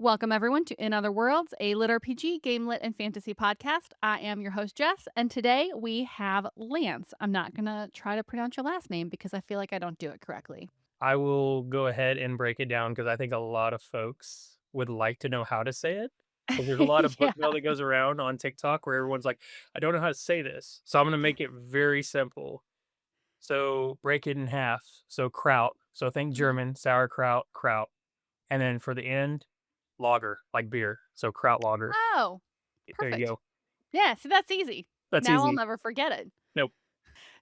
Welcome, everyone, to In Other Worlds, a lit RPG, game lit, and fantasy podcast. I am your host, Jess, and today we have Lance. I'm not going to try to pronounce your last name because I feel like I don't do it correctly. I will go ahead and break it down because I think a lot of folks would like to know how to say it. Because there's a lot of book Yeah. mail that goes around on TikTok where everyone's like, I don't know how to say this. So I'm going to make it very simple. So break it in half. So kraut. So think German, sauerkraut, kraut. And then for the end, lager, like beer. So kraut lager. Oh, There you perfect. go. Yeah, so that's easy. That's Now I'll easy. never forget it. Nope.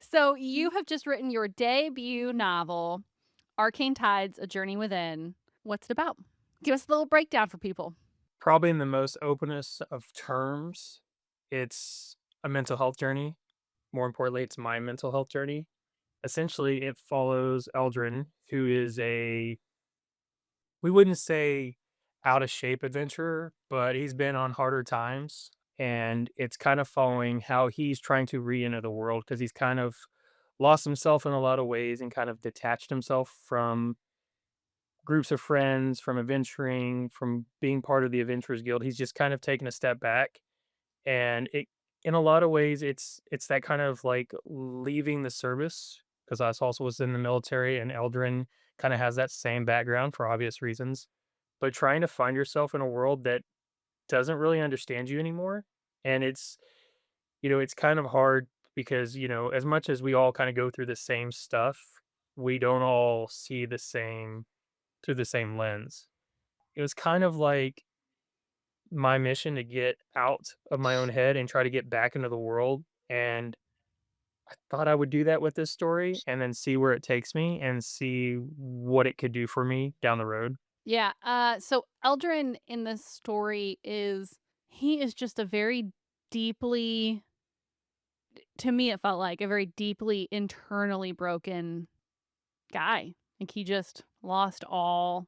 So you have just written your debut novel, Arcane Tides, A Journey Within. What's it about? Give us a little breakdown for people. Probably in the most openest of terms, it's a mental health journey. More importantly, it's my mental health journey. Essentially, it follows Eldrin, who is we wouldn't say out of shape adventurer, but he's been on harder times. And it's kind of following how he's trying to re enter the world because he's kind of lost himself in a lot of ways and kind of detached himself from groups of friends, from adventuring, from being part of the Adventurers Guild. He's just kind of taken a step back. And it in a lot of ways, it's that kind of like leaving the service because I also was in the military, and Eldrin kind of has that same background for obvious reasons. But trying to find yourself in a world that doesn't really understand you anymore, and it's kind of hard because as much as we all kind of go through the same stuff, we don't all see the same through the same lens. It was kind of like my mission to get out of my own head and try to get back into the world, and I thought I would do that with this story and then see where it takes me and see what it could do for me down the road. Yeah. So Eldrin in this story he is just a very deeply, to me, it felt like a very deeply internally broken guy. Like he just lost all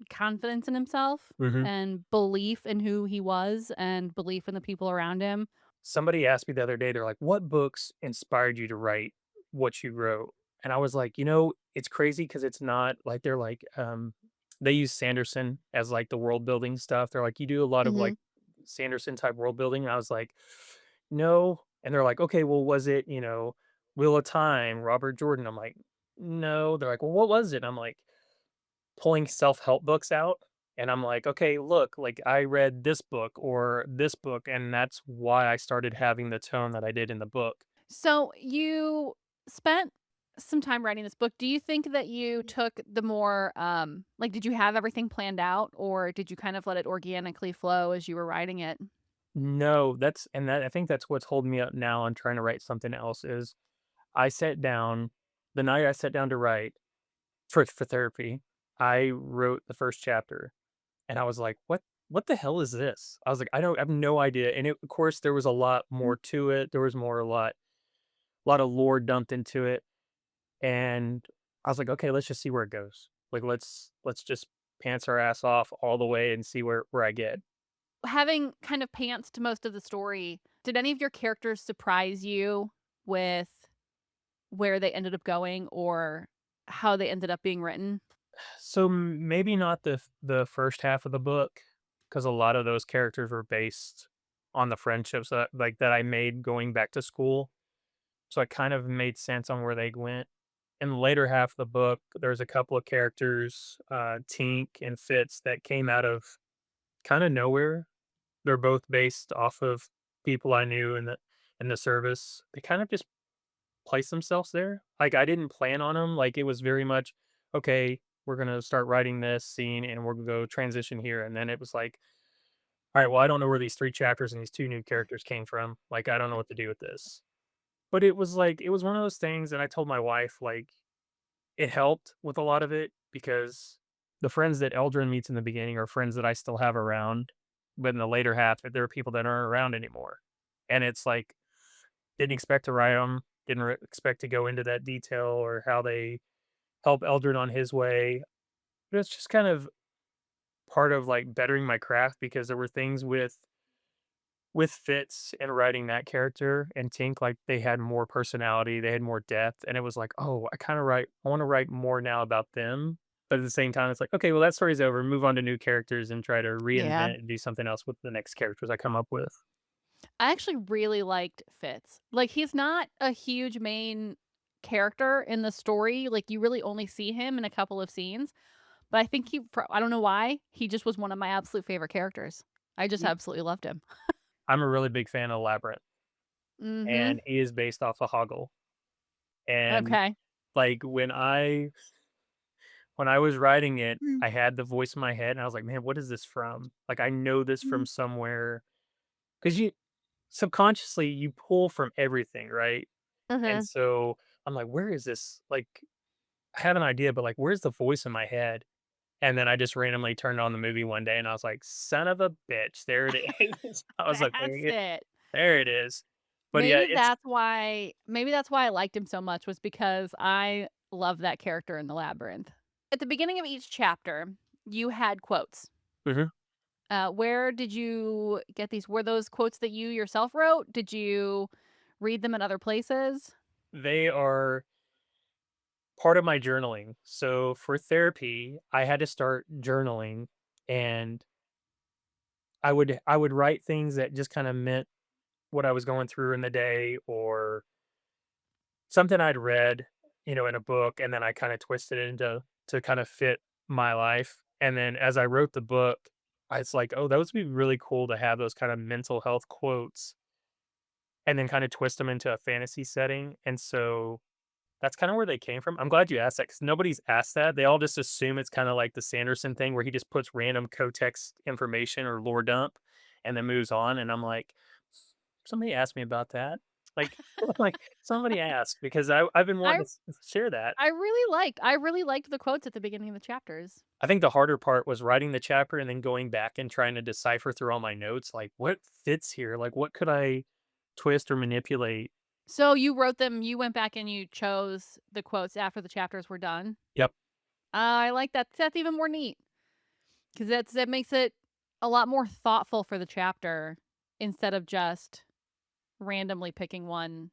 confidence in himself Mhm. and belief in who he was and belief in the people around him. Somebody asked me the other day, they're like, "What books inspired you to write what you wrote?" And I was like, it's crazy because it's not like they use Sanderson as, like, the world building stuff. They're like, "You do a lot of, Hmm. like, Sanderson type world building?" And I was like, "No." And they're like, "Okay, well, was it, Wheel of Time, Robert Jordan?" I'm like, "No." They're like, "Well, what was it?" I'm like, pulling self-help books out, and I'm like, "Okay, look, like, I read this book or this book, and that's why I started having the tone that I did in the book." So you spent some time writing this book. Do you think that you took the more like did you have everything planned out or did you kind of let it organically flow as you were writing it? No, that I think that's what's holding me up now on trying to write something else is I sat down the night I sat down to write for therapy, I wrote the first chapter, and I was like, What the hell is this?" I was like, I have no idea." And of course, there was a lot more to it. There was more a lot of lore dumped into it. And I was like, "Okay, let's just see where it goes. Like, let's just pants our ass off all the way and see where I get." Having kind of pantsed most of the story, did any of your characters surprise you with where they ended up going or how they ended up being written? So, maybe not the first half of the book, because a lot of those characters were based on the friendships that I made going back to school, so it kind of made sense on where they went. In the later half of the book, there's a couple of characters, Tink and Fitz, that came out of kinda nowhere. They're both based off of people I knew in the service. They kind of just place themselves there. Like, I didn't plan on them. Like, it was very much, "Okay, we're gonna start writing this scene, and we're gonna go transition here," and then it was like, "Alright, well, I don't know where these 3 chapters and these 2 new characters came from. Like, I don't know what to do with this." But it was one of those things, and I told my wife, like, it helped with a lot of it because the friends that Eldrin meets in the beginning are friends that I still have around, but in the later half, there are people that aren't around anymore, and it's like, didn't expect to write them. Didn't expect to go into that detail or how they help Eldrin on his way. But it's just kind of part of like bettering my craft because there were things with Fitz and writing that character and Tink, like they had more personality, they had more depth, and it was like, oh, I want to write more now about them But at the same time, it's like, okay, well, that story's over. Move on to new characters and try to Yeah. reinvent and do something else with the next characters I come up with. I actually really liked Fitz. Like, he's not a huge main character in the story, like, you really only see him in a couple of scenes, but I think I don't know why, he just was one of my absolute favorite characters. I just Ye absolutely loved him. I'm a really big fan of Labyrinth, Mhm. and he is based off of Hoggle, and, Okay. like, when I was writing it, Mm. I had the voice in my head, and I was like, "Man, what is this from?" Like, I know this from Mhm. somewhere, because you subconsciously, you pull from everything, right? And Mhm. so, I'm like, "Where is this?" Like, I had an idea, but, like, where's the voice in my head? And then I just randomly turned on the movie one day, and I was like, "Son of a bitch, there it is." I was like, That's it. there it is." But, yeah, Maybe it's that's why I liked him so much was because I love that character in the labyrinth. At the beginning of each chapter, you had quotes. Mhm. Where did you get these? Were those quotes that you yourself wrote? Did you read them in other places? They are part of my journaling. So, for therapy, I had to start journaling, and I would write things that just kinda meant what I was going through in the day, or something I'd read, in a book, and then I kinda twisted it into to kinda fit my life, and then as I wrote the book, I was like, "Oh, those would be really cool to have those kind of mental health quotes, and then kinda twist them into a fantasy setting," and so that's kinda where they came from. I'm glad you asked that, because nobody's asked that. They all just assume it's kinda like the Sanderson thing where he just puts random co-text information or lore dump and then moves on, and I'm like, "Somebody asked me about that." Like like, somebody asked, because I've been I wanting to share that. I really liked the quotes at the beginning of the chapters. I think the harder part was writing the chapter and then going back and trying to decipher through all my notes, like, what fits here? Like, what could I twist or manipulate? So you went back and you chose the quotes after the chapters were done. Yep. I like that. That's even more neat because that makes it a lot more thoughtful for the chapter instead of just randomly picking one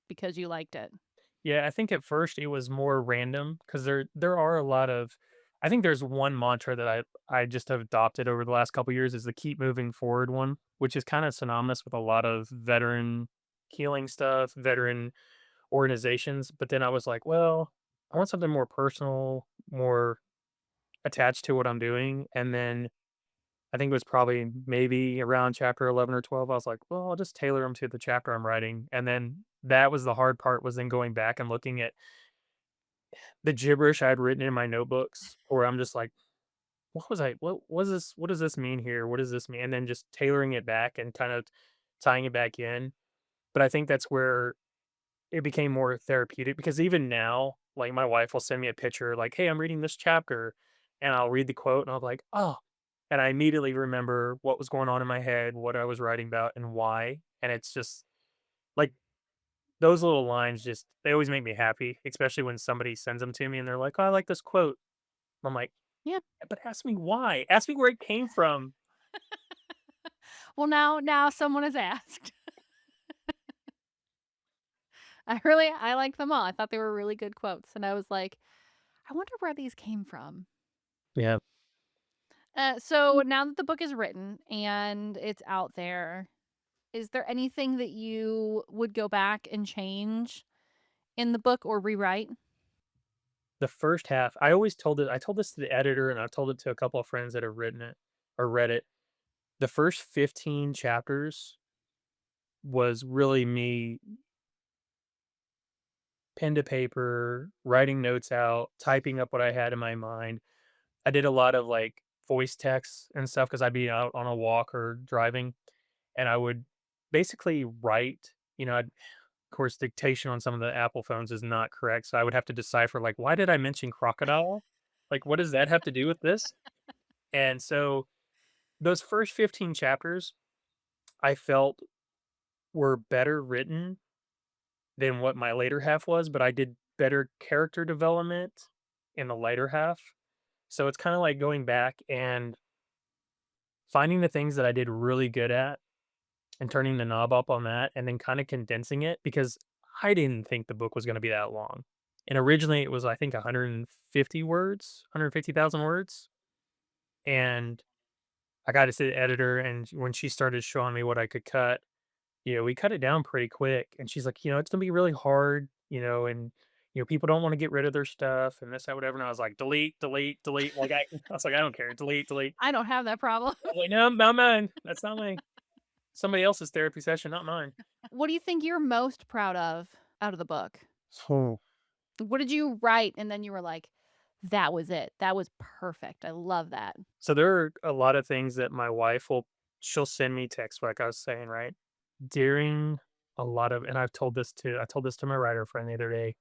because you liked it. Yeah, I think at first it was more random, because there are a lot of, I think there's one mantra that I just have adopted over the last couple years, is the keep moving forward one, which is kind of synonymous with a lot of veteran healing stuff, veteran organizations. But then I was like, well, I want something more personal, more attached to what I'm doing. And then I think it was probably maybe around chapter 11 or 12, I was like, well, I'll just tailor them to the chapter I'm writing. And then that was the hard part, was then going back and looking at the gibberish I had written in my notebooks, where I'm just like, what was this? What does this mean here? What does this mean? And then just tailoring it back and kind of tying it back in. But I think that's where it became more therapeutic, because even now, like, my wife will send me a picture like, "Hey, I'm reading this chapter," and I'll read the quote and I'll be like, "Oh," and I immediately remember what was going on in my head, what I was writing about, and why. And it's just like, those little lines, just they always make me happy, especially when somebody sends them to me and they're like, "Oh, I like this quote." I'm like, Yeah. "But ask me why. Ask me where it came from." Well, now someone has asked. I like them all. I thought they were really good quotes, and I was like, I wonder where these came from. Yeah. So now that the book is written and it's out there, is there anything that you would go back and change in the book or rewrite? The first half, I told this to the editor, and I told it to a couple of friends that have written it or read it. The first 15 chapters was really me, pen to paper, writing notes out, typing up what I had in my mind. I did a lot of, like, voice texts and stuff, because 'cause I'd be out on a walk or driving, and I would basically write, of course, dictation on some of the Apple phones is not correct, so I would have to decipher, like, "Why did I mention crocodile? Like, what does that have to do with this?" And so, those first 15 chapters, I felt, were better written than what my later half was, but I did better character development in the later half. So it's kinda like going back and finding the things that I did really good at and turning the knob up on that, and then kinda condensing it, because I didn't think the book was gonna be that long. And originally it was, I think, 150 words, 150,000 words. And I got to see the editor, and when she started showing me what I could cut, we cut it down pretty quick. And she's like, it's gonna be really hard, and people don't want to get rid of their stuff and this, that, whatever. And I was like, delete, delete, delete. Like I was like, I don't care, delete, delete. I don't have that problem. I was like, no, not mine. That's not mine. Somebody else's therapy session, not mine. What do you think you're most proud of out of the book? So, What did you write and then you were like, "That was it. That was perfect. I love that." so there are a lot of things that my wife she'll send me text, like I was saying, right? During a lot of, and I told this to my writer friend the other day.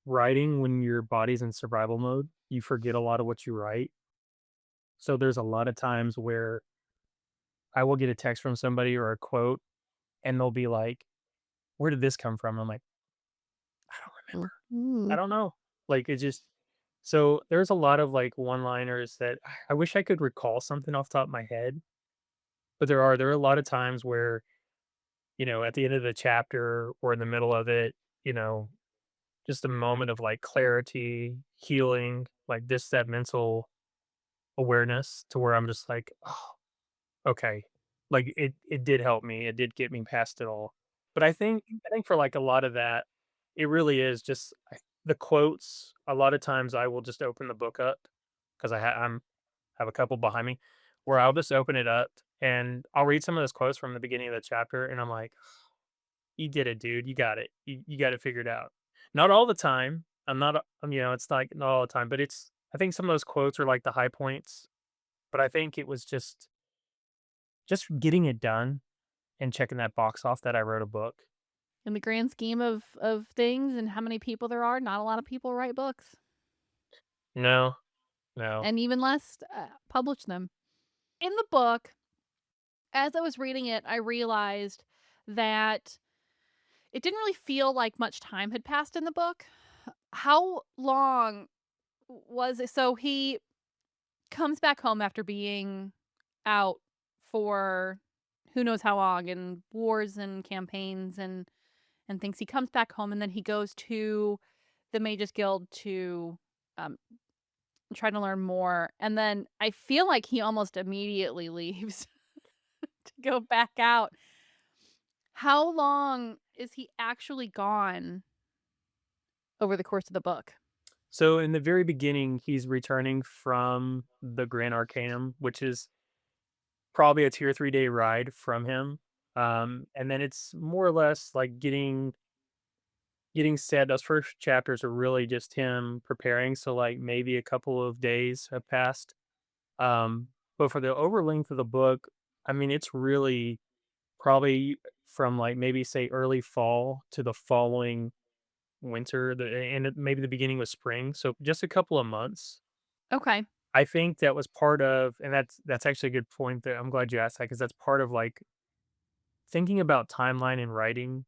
Writing when your body's in survival mode, you forget a lot of what you write. So there's a lot of times where I will get a text from somebody or a quote, and they'll be like, "Where did this come from?" I'm like, "I don't remember. I Mhm. don't know." Like, it just so there's a lot of like one-liners that I wish I could recall something off the top of my head, but there are a lot of times where, at the end of the chapter or in the middle of it, you know, just a moment of like clarity, healing, like this, that mental awareness to where I'm just like, "Oh, okay." Like, it did help me, it did get me past it all. But I think for, like, a lot of that, it really is just the quotes. A lot of times, I will just open the book up 'cause have a couple behind me, where I'll just open it up, and I'll read some of those quotes from the beginning of the chapter, and I'm like, "You did it, dude, you got it. You got it figured out." Not all the time. I'm not, it's like not all the time, but I think some of those quotes are, like, the high points, but I think it was just getting it done and checking that box off that I wrote a book. In the grand scheme of things and how many people there are, not a lot of people write books, No, no. and even less, publish them. In the book, as I was reading it, I realized that it didn't really feel like much time had passed in the book. How long was it? So he comes back home after being out for who knows how long in wars and campaigns and things. He comes back home and then he goes to the Mages Guild to um, try to learn more. And then I feel like he almost immediately leaves to go back out. How long is he actually gone over the course of the book? So in the very beginning, he's returning from the Grand Arcanum, which is probably a 2 or 3 day ride from him. And then it's more or less like getting set. Those first chapters are really just him preparing, so, like, maybe a couple of days have passed. Um, but for the over length of the book, I mean, it's really probably from, like, maybe, say, early fall to the following winter, maybe the beginning of spring, so just a couple of months. Okay. I think that was part of, and that's actually a good point. That I'm glad you asked that, because that's part of, like, thinking about timeline and writing.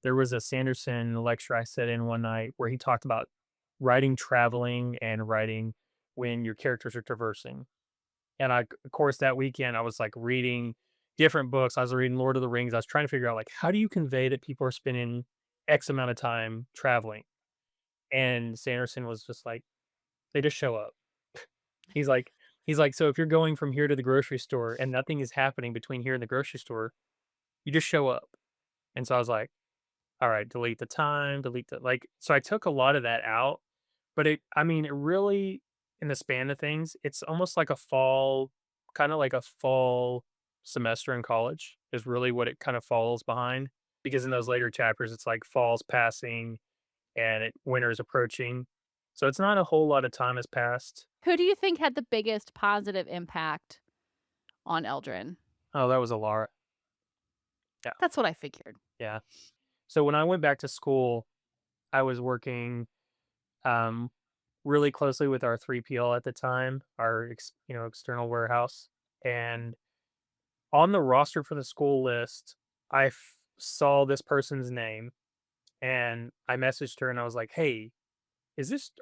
There was a Sanderson lecture I sat in one night where he talked about writing traveling and writing when your characters are traversing. And of course, that weekend, I was, like, reading different books. I was reading Lord of the Rings. I was trying to figure out, like, how do you convey that people are spending X amount of time traveling? And Sanderson was just like, "They just show up." He's like "So if you're going from here to the grocery store and nothing is happening between here and the grocery store, you just show up." And so I was like, "Alright, delete the time, delete the," like, so I took a lot of that out, but I mean, it really, in the span of things, it's almost like a fall, kinda like a fall semester in college is really what it kind of falls behind, because in those later chapters, it's like fall's passing and winter's approaching. So it's not a whole lot of time has passed. Who do you think had the biggest positive impact on Eldrin? Oh, that was a lot. Yeah, That's what I figured. yeah. So when I went back to school, I was working, um, really closely with our 3PL at the time, our external warehouse, and on the roster for the school list, saw this person's name, and I messaged her and I was like, "Hey,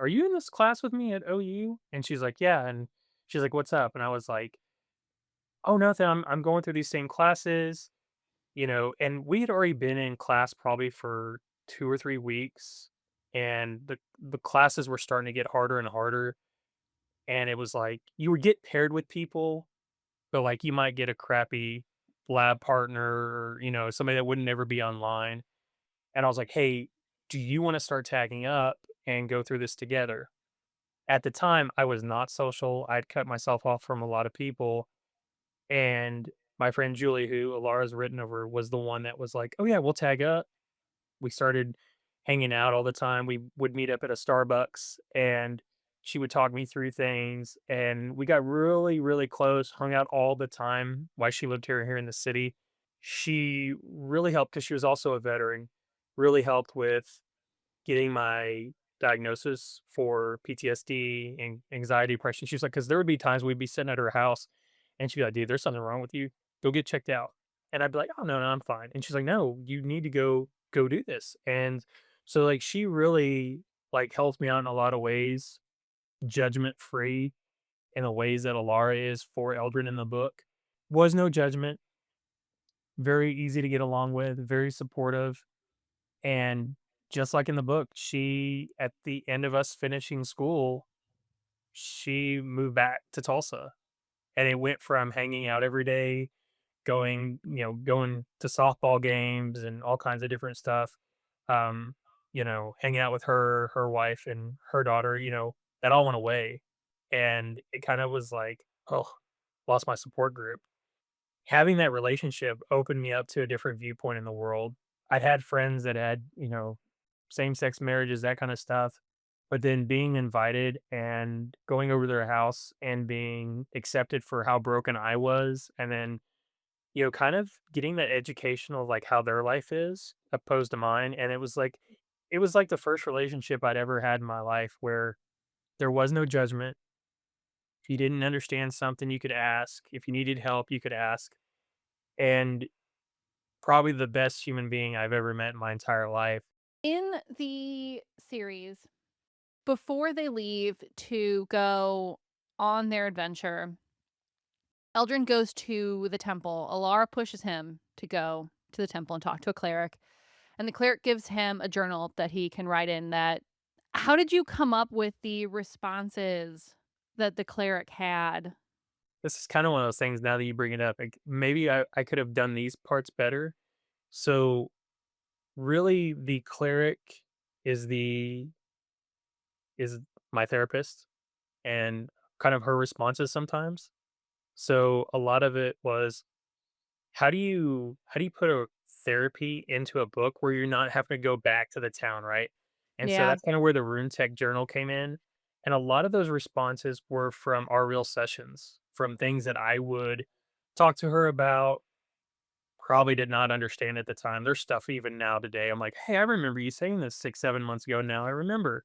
are you in this class with me at OU?" And she's like, "Yeah." And she's like, "What's up?" And I was like, "Oh, nothing. I'm going through these same classes, and we had already been in class probably for 2 or 3 weeks. and the classes were starting to get harder and harder, and it was like you would get paired with people, but, like, you might get a crappy lab partner or, somebody that would never be online, and I was like, "Hey, do you wanna start tagging up and go through this together?" At the time, I was not social, I'd cut myself off from a lot of people, and my friend Julie, who Alara's written over, was the one that was like, "Oh, yeah, we'll tag up." We started hanging out all the time. We would meet up at a Starbucks and she would talk me through things. And we got really, really close, hung out all the time while she lived here in the city. She really helped because she was also a veteran, really helped with getting my diagnosis for PTSD and anxiety, depression. She was like, because there would be times we'd be sitting at her house and she'd be like, dude, there's something wrong with you. Go get checked out. And I'd be like, oh no, no, I'm fine. And she's like, no, you need to go do this. And so like she really like helps me out in a lot of ways, judgment free in the ways that Alara is for Eldrin in the book. Was no judgment, very easy to get along with, very supportive. And just like in the book, she at the end of us finishing school, she moved back to Tulsa, and it went from hanging out every day, going to softball games and all kinds of different stuff, hanging out with her wife and her daughter, that all went away, and it kind of was like, "Oh, lost my support group." Having that relationship opened me up to a different viewpoint in the world. I'd had friends that had, same-sex marriages, that kinda stuff, but then being invited and going over to their house and being accepted for how broken I was, and then, kind of getting that educational, like, how their life is opposed to mine, and it was like the first relationship I'd ever had in my life where there was no judgment. If you didn't understand something, you could ask. If you needed help, you could ask, and probably the best human being I've ever met in my entire life. In the series, before they leave to go on their adventure, Eldrin goes to the temple. Alara pushes him to go to the temple and talk to a cleric. And the cleric gives him a journal that he can write in that. How did you come up with the responses that the cleric had? This is kinda one of those things now that you bring it up, like, maybe I could have done these parts better. So, really, the cleric is the is my therapist and kind of her responses sometimes. So, a lot of it was, how do you put a therapy into a book where you're not having to go back to the town, right? And so Yeah. that's kinda where the Rune Tech journal came in, and a lot of those responses were from our real sessions, from things that I would talk to her about, probably did not understand at the time. There's stuff even now today, I'm like, "Hey, I remember you saying this 6, 7 months ago, now I remember."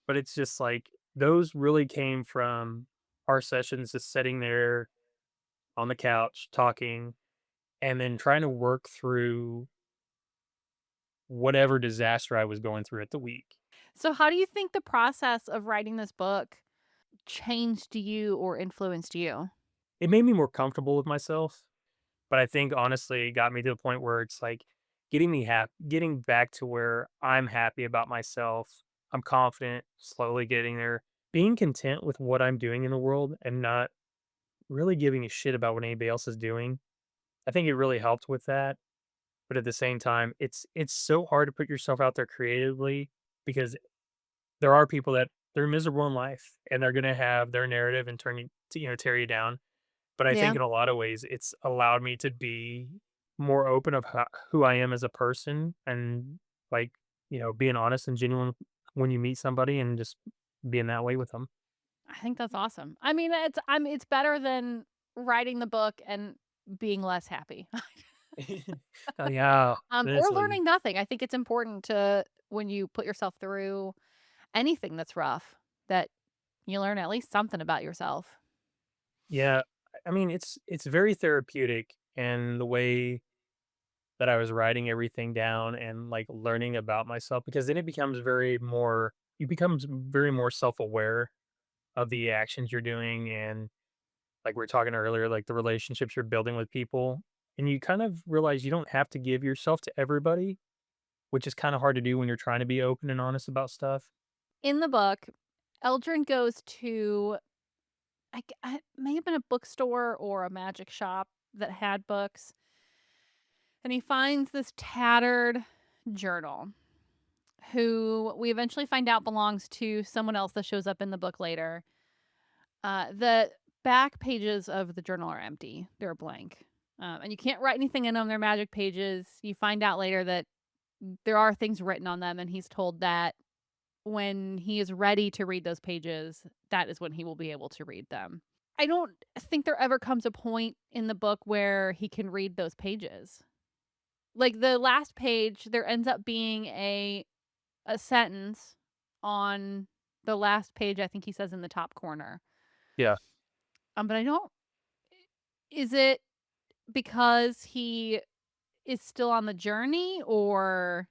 But it's just like, those really came from our sessions, just sitting there on the couch talking, and then trying to work through whatever disaster I was going through at the week. So, how do you think the process of writing this book changed you or influenced you? It made me more comfortable with myself, but I think honestly, it got me to the point where it's like getting back to where I'm happy about myself. I'm confident, slowly getting there, being content with what I'm doing in the world and not really giving a shit about what anybody else is doing. I think it really helped with that. But at the same time, it's so hard to put yourself out there creatively because there are people that they're miserable in life and they're gonna have their narrative and turn you to, tear you down. But I think Yeah. in a lot of ways, it's allowed me to be more open of who I am as a person and like, being honest and genuine when you meet somebody and just being that way with them. I think that's awesome. I mean, it's better than writing the book and being less happy. Oh yeah, Or honestly. learning nothing. I think it's important to when you put yourself through anything that's rough, that you learn at least something about yourself. Yeah. I mean, it's very therapeutic and the way that I was writing everything down and like learning about myself because then you becomes very more self-aware of the actions you're doing and like we were talking earlier, like the relationships you're building with people. And you kind of realize you don't have to give yourself to everybody. which is kind of hard to do when you're trying to be open and honest about stuff. In the book, Eldrin goes to it may have been a bookstore or a magic shop that had books, and he finds this tattered journal who we eventually find out belongs to someone else that shows up in the book later. The back pages of the journal are empty, they're blank. And you can't write anything in them, they're magic pages. You find out later that there are things written on them, and he's told that when he is ready to read those pages, that is when he will be able to read them. I don't think there ever comes a point in the book where he can read those pages. Like the last page, there ends up being a sentence on the last page, I think he says in the top corner. Yeah, But I don't is it because he is still on the journey or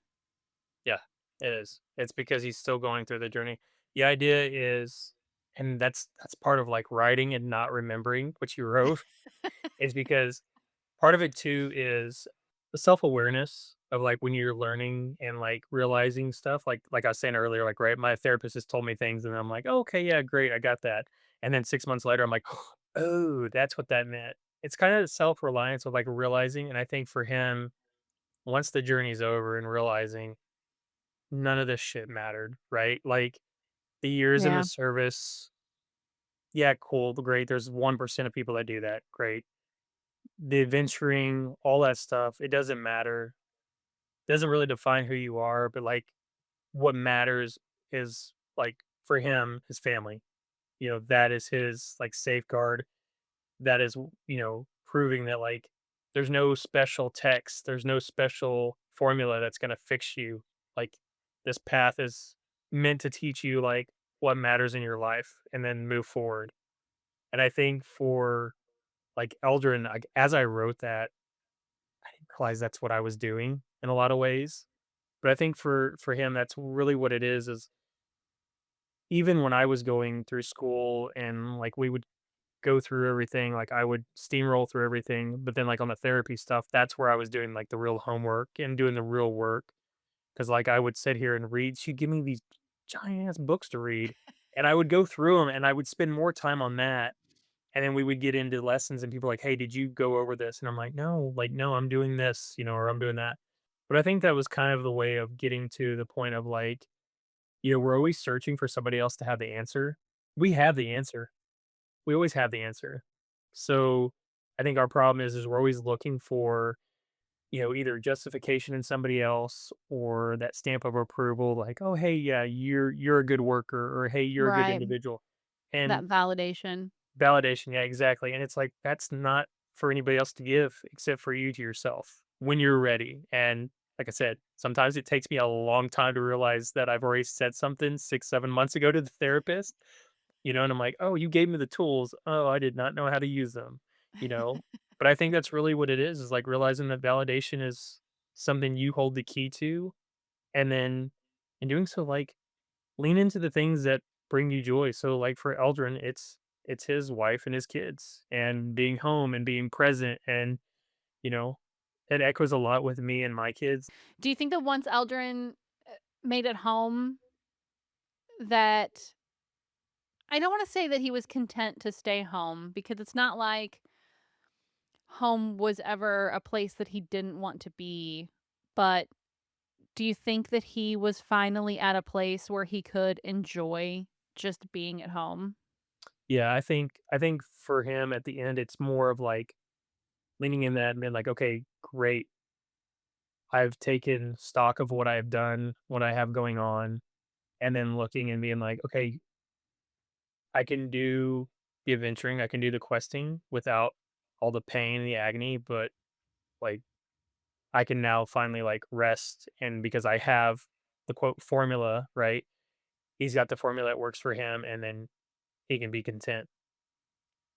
yeah, it is. It's because he's still going through the journey. The idea is, and that's part of like writing and not remembering what you wrote, is because part of it too is the self-awareness of, like, when you're learning and, like, realizing stuff, like I was saying earlier, like, right, my therapist has told me things, and I'm like, "Oh, okay, yeah, great, I got that." And then 6 months later, I'm like, "Oh, that's what that meant." It's kinda self-reliance of, like, realizing, and I think for him, once the journey's over and realizing none of this shit mattered, right? Like, the years in the yeah, service, yeah, cool, great, there's 1% of people that do that, great. The adventuring, all that stuff, it doesn't matter. Doesn't really define who you are, but, like, what matters is, like, for him, his family. You know, that is his, like, safeguard. That is, proving that, like, there's no special text, there's no special formula that's gonna fix you. Like, this path is meant to teach you, like, what matters in your life and then move forward. And I think for, like, Eldrin, like, as I wrote that, I didn't realize that's what I was doing in a lot of ways. But I think for him, that's really what it is even when I was going through school and, like, we would go through everything, like, I would steamroll through everything, but then, like, on the therapy stuff, that's where I was doing, like, the real homework and doing the real work. Because like, I would sit here and read she'd give me these giant ass books to read, and I would go through them, and I would spend more time on that, and then we would get into lessons, and people are like, "Hey, did you go over this?" And I'm like, no, I'm doing this, or I'm doing that." But I think that was kind of the way of getting to the point of, like, we're always searching for somebody else to have the answer. We have the answer. We always have the answer. So, I think our problem is we're always looking for, either justification in somebody else or that stamp of approval, like, "Oh, hey, yeah, you're a good worker," or "Hey, you're a good right, individual." that And validation. validation, yeah, exactly. And it's like that's not for anybody else to give except for you to yourself when you're ready. And like I said, sometimes it takes me a long time to realize that I've already said something 6, 7 months ago to the therapist, and I'm like, "Oh, you gave me the tools. Oh, I did not know how to use them," you know? But I think that's really what it is like realizing that validation is something you hold the key to. And then in doing so, like, lean into the things that bring you joy. So, like, for Eldrin, it's his wife and his kids and being home and being present and, you know, it echoes a lot with me and my kids. Do you think that once Eldrin made it home that I don't wanna say that he was content to stay home because it's not like home was ever a place that he didn't want to be, but do you think that he was finally at a place where he could enjoy just being at home? Yeah, I think for him at the end, it's more of like leaning in that and being like, okay, great. I've taken stock of what I've done, what I have going on, and then looking and being like, okay, I can do the adventuring, I can do the questing without all the pain and the agony, but like I can now finally like rest. And because I have the quote formula, right? He's got the formula that works for him, and then he can be content.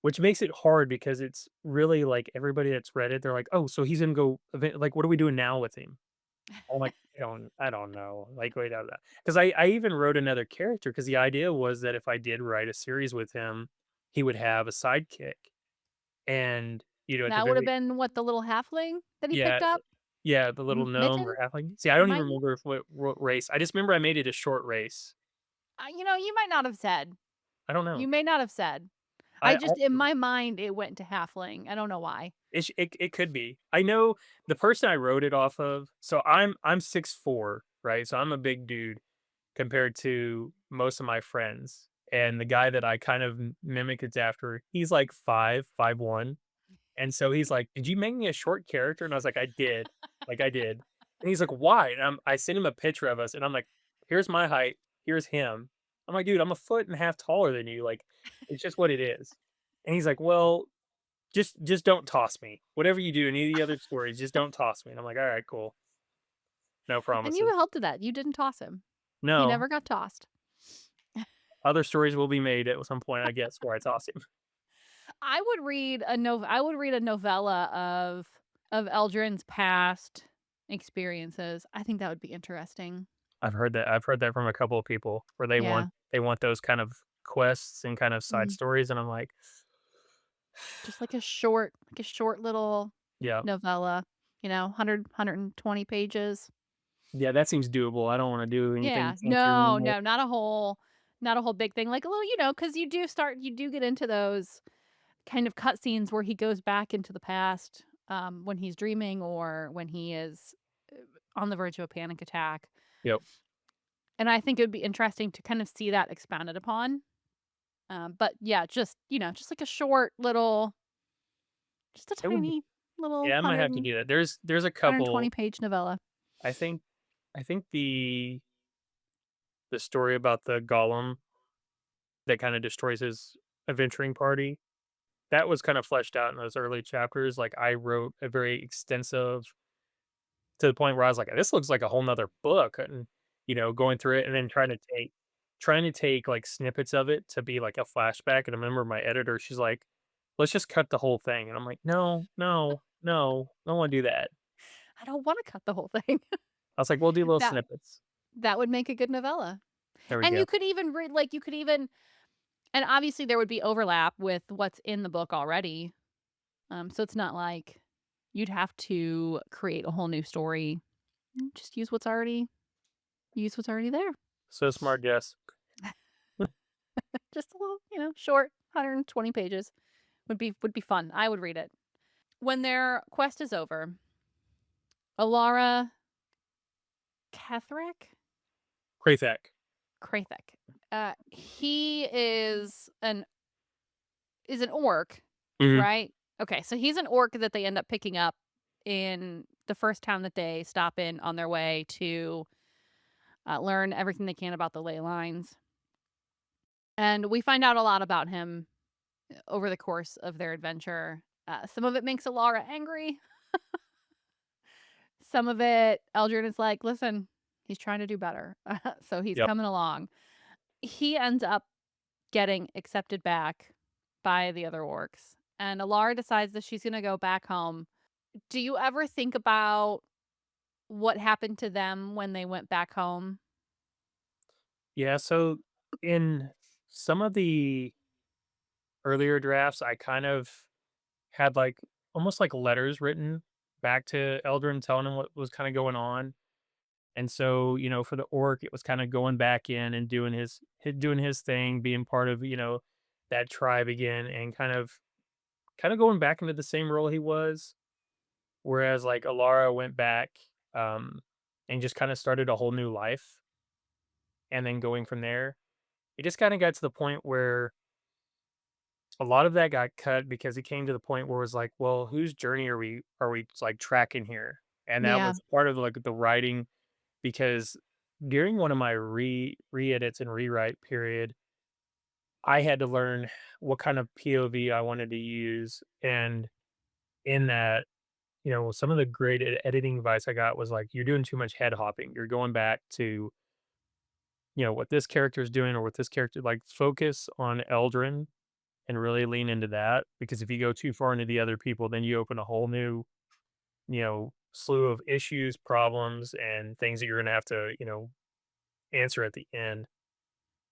Which makes it hard because it's really like everybody that's read it, they're like, "Oh, so he's gonna go like, what are we doing now with him?" I'm like, I don't know. Like, wait, out of that, because I even wrote another character because the idea was that if I did write a series with him, he would have a sidekick, and at the That would have very been what, the little halfling that he yeah, picked up? Yeah, the little gnome Mitten? or halfling. See, I don't even Mitten? remember if what race. I just remember I made it a short race. You might not have said. I don't You know. may not have said. I I just in my mind, it went to halfling. I don't know why. it could be. I know the person I wrote it off of. So I'm 6'4", right? So I'm a big dude compared to most of my friends. And the guy that I kind of mimic it after, he's like 5'1". And so he's like, "Did you make me a short character?" And I was like, "I did." Like, I did. And he's like, "Why?" And I sent him a picture of us, and I'm like, "Here's my height. Here's him." I'm like, "Dude, I'm a foot and a half taller than you. Like, it's just what it is." And he's like, "Well, just don't toss me. Whatever you do in any of the other stories, just don't toss me." And I'm like, "All right, cool. No And you promises." helped with that. You didn't toss him. He No, never got tossed. other stories will be made at some point, I guess, where I toss him. I would read a novella of Eldrin's past experiences. I think that would be interesting. I've heard that. I've heard that from a couple of people where Yeah. they want those kind of quests and kind of side Mm. stories, and I'm like, Just like a short little yeah. novella, 100 pages. Yeah, that seems doable. I don't wanna do anything Yeah. fancier than No, that. no, not a whole big thing. Like a little, because you do get into those kind of cutscenes where he goes back into the past, when he's dreaming or when he is on the verge of a panic attack. Yep. And I think it would be interesting to kind of see that expounded upon. But yeah, just like a short little, just a It would be tiny little yeah, I might have to do that. There's a couple. page novella. I think I think the story about the golem that kinda destroys his adventuring party, that was kind of fleshed out in those early chapters. Like, I wrote a very extensive to the point where I was like, "This looks like a whole 'nother book," and, going through it and then trying to take, like, snippets of it to be like a flashback, and I remember my editor, she's like, "Let's just cut the whole thing," and I'm like, "No, no, no, I don't wanna do that." I don't want to cut the whole thing. I was like, "We'll do little that snippets." that would make a good novella. There we And go. you could even read like you could even and obviously there would be overlap with what's in the book already. So it's not like you'd have to create a whole new story. Just use what's already there. So smart, Jess. Just a little, short, 120 pages would be fun. I would read it. When their quest is over, Alara Ketherick? Krathak. Krathek. He is an orc, Mhm. right? Okay, so he's an orc that they end up picking up in the first town that they stop in on their way to learn everything they can about the ley lines. And we find out a lot about him over the course of their adventure. Some of it makes Alara angry. Some of it, Eldrin is like, listen, he's trying to do better. So he's Yep. coming along. He ends up getting accepted back by the other orcs. And Alara decides that she's going to go back home. Do you ever think about what happened to them when they went back home? Yeah, so in some of the earlier drafts, I kind of had, like, almost like letters written back to Eldrin telling him what was kinda going on. And so, for the orc, it was kinda going back in and doing his thing, being part of, that tribe again, and kind of going back into the same role he was. Whereas, like, Alara went back, um, and just kinda started a whole new life, and then going from there. It just kinda got to the point where a lot of that got cut because it came to the point where it was like, "Well, whose journey are we, like, tracking here?" And that Yeah. was part of, like, the writing because during one of my re-edits and rewrite period, I had to learn what kind of POV I wanted to use, and in that, some of the great editing advice I got was like, "You're doing too much head hopping. You're going back to, what this character is doing or what this character like, focus on Eldrin and really lean into that, because if you go too far into the other people, then you open a whole new, slew of issues, problems, and things that you're gonna have to, answer at the end."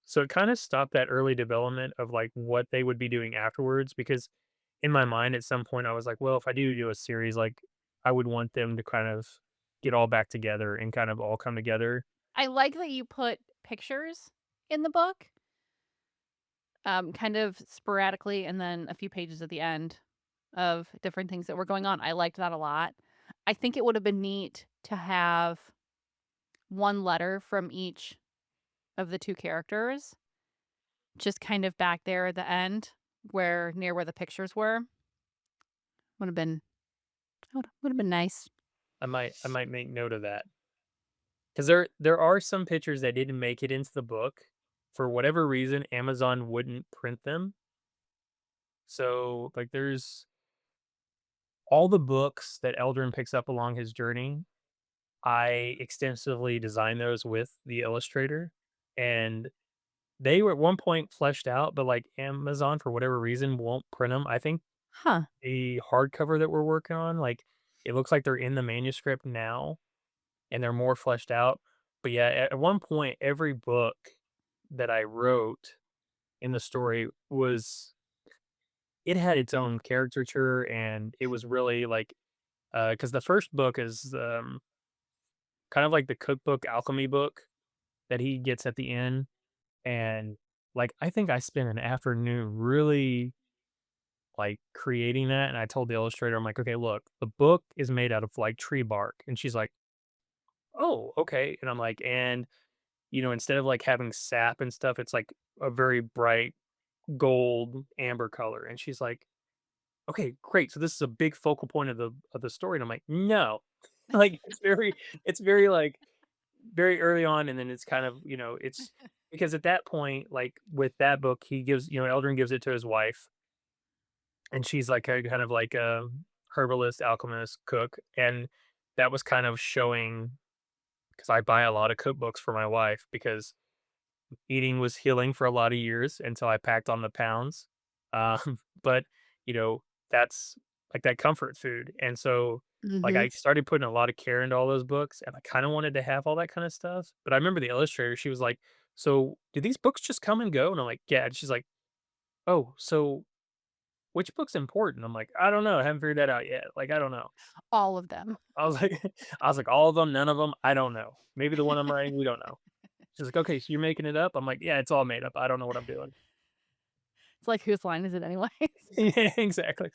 So it kind of stopped that early development of like what they would be doing afterwards because in my mind at some point I was like, well, if I do a series, like I would want them to kind of get all back together and kind of all come together. I like that you put pictures in the book, kind of sporadically, and then a few pages at the end of different things that were going on. I liked that a lot. I think it would have been neat to have one letter from each of the 2 characters, just kind of back there at the end where near where the pictures were. Would have been would have been nice. I might make note of that. 'Cause there are some pictures that didn't make it into the book. For whatever reason, Amazon wouldn't print them. So, like, there's all the books that Eldrin picks up along his journey, I extensively designed those with the illustrator, and they were at one point fleshed out, but, like, Amazon, for whatever reason, won't print them. I think Huh. the hardcover that we're working on, like, it looks like they're in the manuscript now, and they're more fleshed out. But yeah, at one point, every book that I wrote in the story was it had its own caricature, and it was really like, because the first book is, kind of like the cookbook alchemy book that he gets at the end, and, like, I think I spent an afternoon really, like, creating that, and I told the illustrator, I'm like, "Okay, look, the book is made out of, like, tree bark," and she's like, "Oh, okay," and I'm like, "And, instead of, like, having sap and stuff, it's, like, a very bright gold amber color," and she's like, "Okay, great, so this is a big focal point of the story," and I'm like, "No." Like, it's very, like, very early on, and then it's kind of, it's because at that point, like, with that book, he gives Eldrin gives it to his wife, and she's like a kind of like a herbalist, alchemist, cook, and that was kind of showing because I buy a lot of cookbooks for my wife because eating was healing for a lot of years until I packed on the pounds. But, you know, that's like that comfort food. And so, like, Mhm. I started putting a lot of care into all those books and I kind of wanted to have all that kind of stuff. But I remember the illustrator, she was like, "So, do these books just come and go?" And I'm like, "Yeah." And she's like, "Oh, so which book's important?" I'm like, "I don't know. I haven't figured that out yet. Like, I don't know." All of them. I was like, all of them, none of them, I don't know. Maybe the one I'm writing, we don't know. She's like, "Okay, so you're making it up?" I'm like, "Yeah, it's all made up. I don't know what I'm doing." It's like, whose line is it anyways? Yeah, exactly.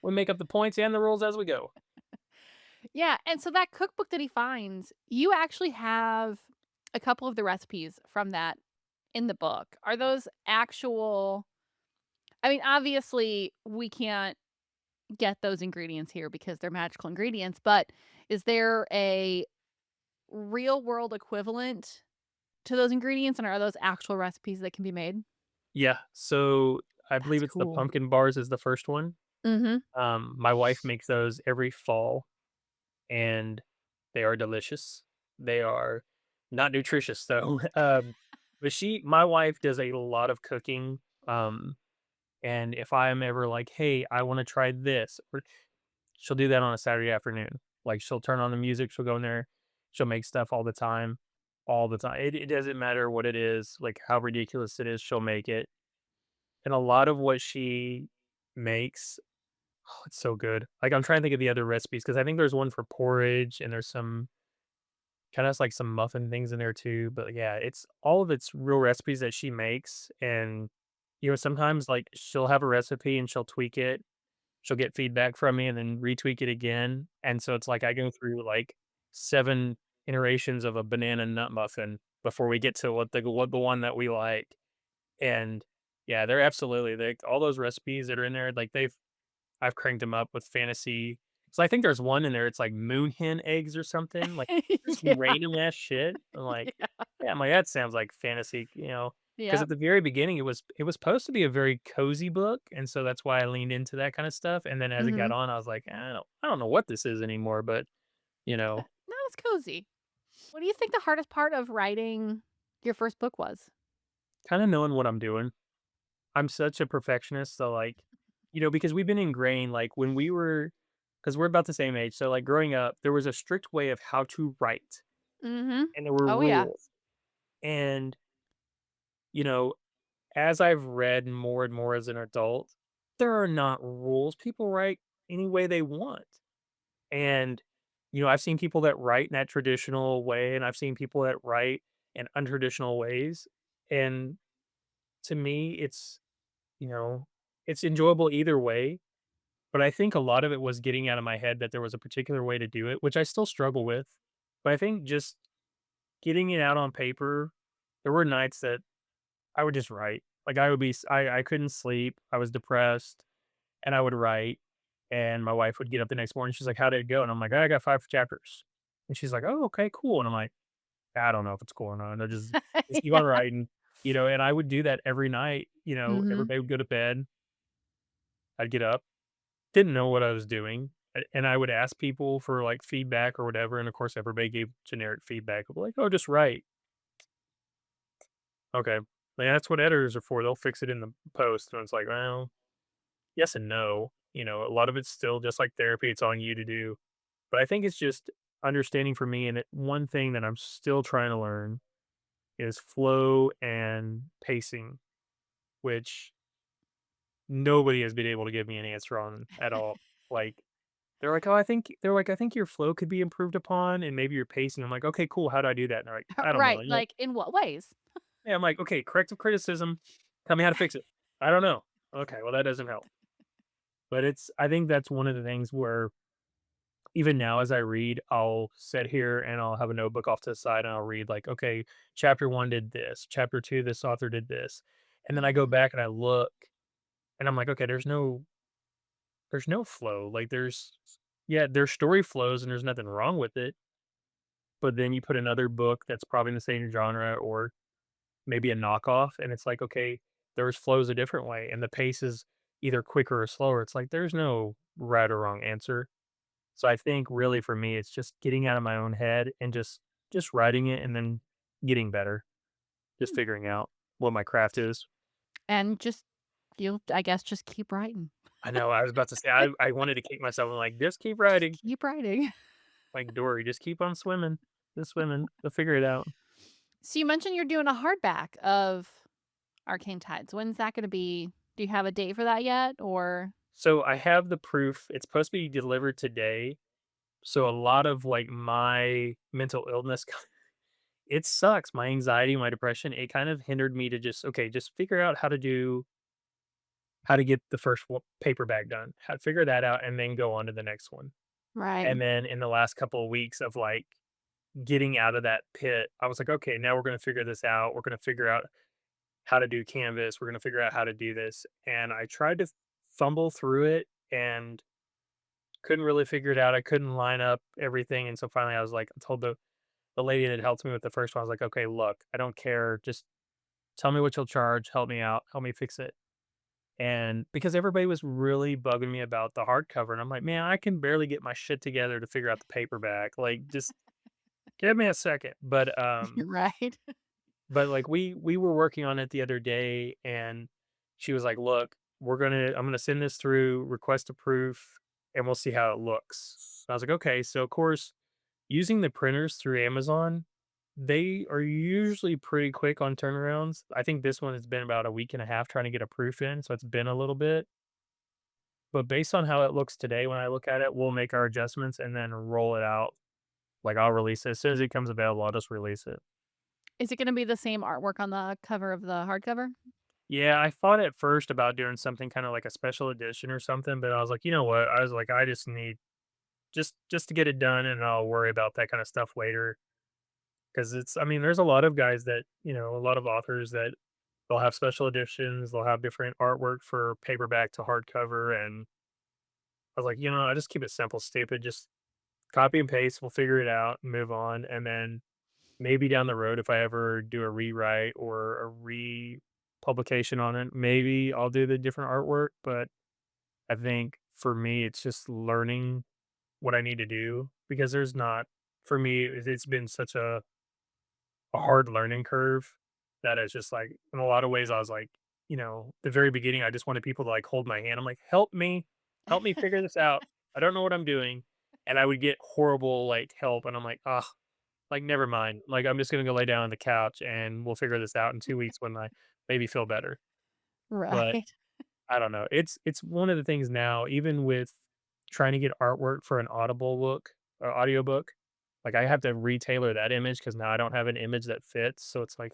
We make up the points and the rules as we go. Yeah, and so that cookbook that he finds, you actually have a couple of the recipes from that in the book. Are those actual I mean, obviously, we can't get those ingredients here because they're magical ingredients, but is there a real world equivalent to those ingredients, and are those actual recipes that can be made? Yeah, so I believe That's it's the cool. pumpkin bars is the first one. Mhm. My wife makes those every fall, and they are delicious. They are not nutritious though. But my wife does a lot of cooking. And if I'm ever like, "Hey, I wanna try this," or she'll do that on a Saturday afternoon. Like, she'll turn on the music, she'll go in there, she'll make stuff all the time, all the time. It doesn't matter what it is, like, how ridiculous it is, she'll make it. And a lot of what she makes, oh, it's so good. Like, I'm trying to think of the other recipes because I think there's one for porridge and there's some kinda has, like, some muffin things in there too, but yeah, it's all of it's real recipes that she makes, and, sometimes, like, she'll have a recipe and she'll tweak it. She'll get feedback from me and then retweak it again, and so it's like I go through, like, 7 iterations of a banana nut muffin before we get to what the one that we like, and, yeah, they're absolutely all those recipes that are in there, like, I've cranked them up with fantasy so I think there's one in there, it's like moon hen eggs or something, like, just Yeah, random ass shit. I'm like, yeah, yeah, I'm like, "That sounds like fantasy," because yep, at the very beginning, it was supposed to be a very cozy book, and so that's why I leaned into that kinda stuff, and then as it got mhm. on, I was like, "I don't know what this is anymore," but, you know, No, it's cozy. What do you think the hardest part of writing your first book was? kinda knowing what I'm doing. I'm such a perfectionist, so, like, because we've been ingrained, like, when we were, because 'cause we're about the same age, so, like, growing up, there was a strict way of how to write, Mhm. and there were Oh, yeah. rules, and, you know, as I've read more and more as an adult, there are not rules, people write any way they want, And, I've seen people that write in that traditional way, and I've seen people that write in untraditional ways. And to me, you know, it's enjoyable either way. But I think a lot of it was getting out of my head that there was a particular way to do it, which I still struggle with. But I think just getting it out on paper, there were nights that I would just write. Like I would be, I couldn't sleep. I was depressed, and I would write. And my wife would get up the next morning. She's like, "How did it go?" And I'm like, "I got 5 chapters." And she's like, "Oh, okay, cool." And I'm like, "I don't know if it's going on. I just keep on Yeah. writing." And I would do that every night. Mhm. Everybody would go to bed. I'd get up, didn't know what I was doing, and I would ask people for like feedback or whatever. And of course, everybody gave generic feedback of like, "Oh, just write." Okay, like, that's what editors are for. They'll fix it in the post, and it's like, well, yes and no. A lot of it's still just like therapy. It's on you to do. But I think it's just understanding for me, and one thing that I'm still trying to learn is flow and pacing, which nobody has been able to give me an answer on at all. Like I think your flow could be improved upon and maybe your pacing. I'm like, okay, cool. How do I do that? And they're like, I don't know. Right, And like, in what ways? yeah, I'm like, okay, corrective criticism. Tell me how to fix it. I don't know. Okay, well that doesn't help. But I think that's one of the things where even now as I read, I'll sit here and I'll have a notebook off to the side and I'll read like, okay, chapter 1 did this, chapter 2 this author did this. And then I go Mhm. back and I look and I'm like, okay, there's no flow. Like there's story flows and there's nothing wrong with it. But then you put another book that's probably in the same genre or maybe a knockoff and it's like, okay, there's flows a different way and the pace is either quicker or slower. It's like there's no right or wrong answer. So I think really for me, it's just getting out of my own head and just writing it and then getting better, just Hmm. figuring out what my craft is. And just you I guess just keep writing. I know I was about to say I wanted to kick myself. I'm like, just keep Just writing, keep writing. like Dory, just keep on swimming, just swimming. They'll figure it out. So you mentioned you're doing a hardback of Arcane Tides. When's that gonna be? Do you have a date for that yet, or So I have the proof. It's supposed to be delivered today. So a lot of like my mental illness, it sucks. My anxiety, my depression, it kind of hindered me to just figure out how to get the first paperback done, how to figure that out, and then go on to the next one. right? And then in the last couple of weeks of like getting out of that pit, I was like, okay, now we're going to figure this out. We're going to figure out how to do Canvas. We're going to figure out how to do this. And I tried to fumble through it and couldn't really figure it out. I couldn't line up everything. And so finally I was like, I told the lady that helped me with the first one, I was like, okay, look, I don't care. Just tell me what you'll charge. Help me out. Help me fix it. And because everybody was really bugging me about the hardcover, and I'm like, "Man, I can barely get my shit together to figure out the paperback. Like, just give me a second." Right. But like we were working on it the other day, and she was like, "Look, I'm gonna send this through, request a proof, and we'll see how it looks." I was like, "Okay." So of course, using the printers through Amazon, they are usually pretty quick on turnarounds. I think this one has been about a week and a half trying to get a proof in, so it's been a little bit. But based on how it looks today, when I look at it, we'll make our adjustments and then roll it out. Like, I'll release it. As soon as it comes available, I'll just release it. Is it gonna be the same artwork on the cover of the hardcover? Yeah, I thought at first about doing something kinda like a special edition or something, but I was like, "You know what?" I was like, "I just need just to get it done, and I'll worry about that kinda stuff later." Because there's a lot of guys that, a lot of authors that they'll have special editions, they'll have different artwork for paperback to hardcover, and I was like, I just keep it simple, stupid, just copy and paste, we'll figure it out, move on, and then maybe down the road, if I ever do a rewrite or a republication on it, maybe I'll do the different artwork. But I think for me, it's just learning what I need to do because there's not, for me, it's been such a hard learning curve that it's just like, in a lot of ways, I was like, the very beginning, I just wanted people to like hold my hand. I'm like, help me figure this out. I don't know what I'm doing. And I would get horrible like help. And I'm like, ah, like, never mind. Like, I'm just gonna go lay down on the couch and we'll figure this out in 2 weeks when I maybe feel better. But Right. I don't know. It's one of the things now, even with trying to get artwork for an Audible book or audiobook. Like, I have to retailor that image because now I don't have an image that fits, so it's like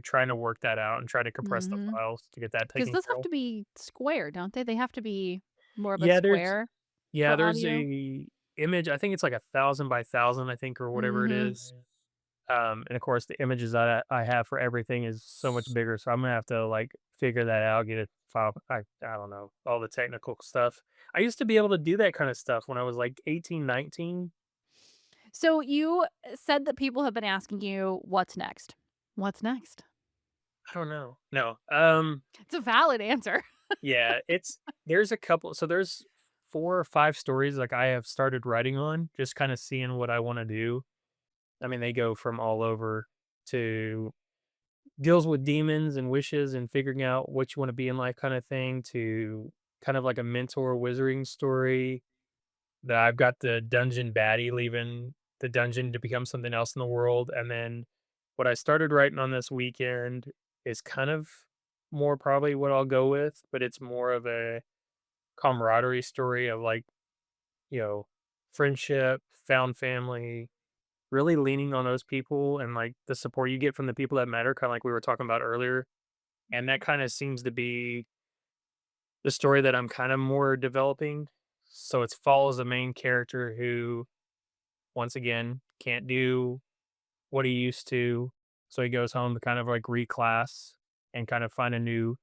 trying to work that out and try to compress the Mhm. files to get that 'Cause taken those care have of. to be square, don't they? They have to be more of a Yeah, there's square yeah, for there's audio? a image, I think it's like 1,000 by 1,000, I think, or whatever it Mhm. is. And of course, the images that I have for everything is so much bigger, so I'm gonna have to, like, figure that out, get a file. I don't know, all the technical stuff. I used to be able to do that kinda stuff when I was, like, 18, 19. So you said that people have been asking you, "What's next? What's next?" I don't know. No, It's a valid answer. yeah, there's a couple, so there's 4 or 5 stories, like, I have started writing on, just kinda seeing what I wanna do. I mean, they go from all over to deals with demons and wishes and figuring out what you wanna be in life kinda thing, to kind of like a mentor wizarding story that I've got the dungeon baddie leaving the dungeon to become something else in the world, and then what I started writing on this weekend is kind of more probably what I'll go with, but it's more of a camaraderie story of, like, you know, friendship, found family, really leaning on those people and, like, the support you get from the people that matter, kinda like we were talking about earlier, and that kinda seems to be the story that I'm kinda more developing. So it follows a main character who, once again, can't do what he used to, so he goes home to kind of, like, reclass and kind of find a new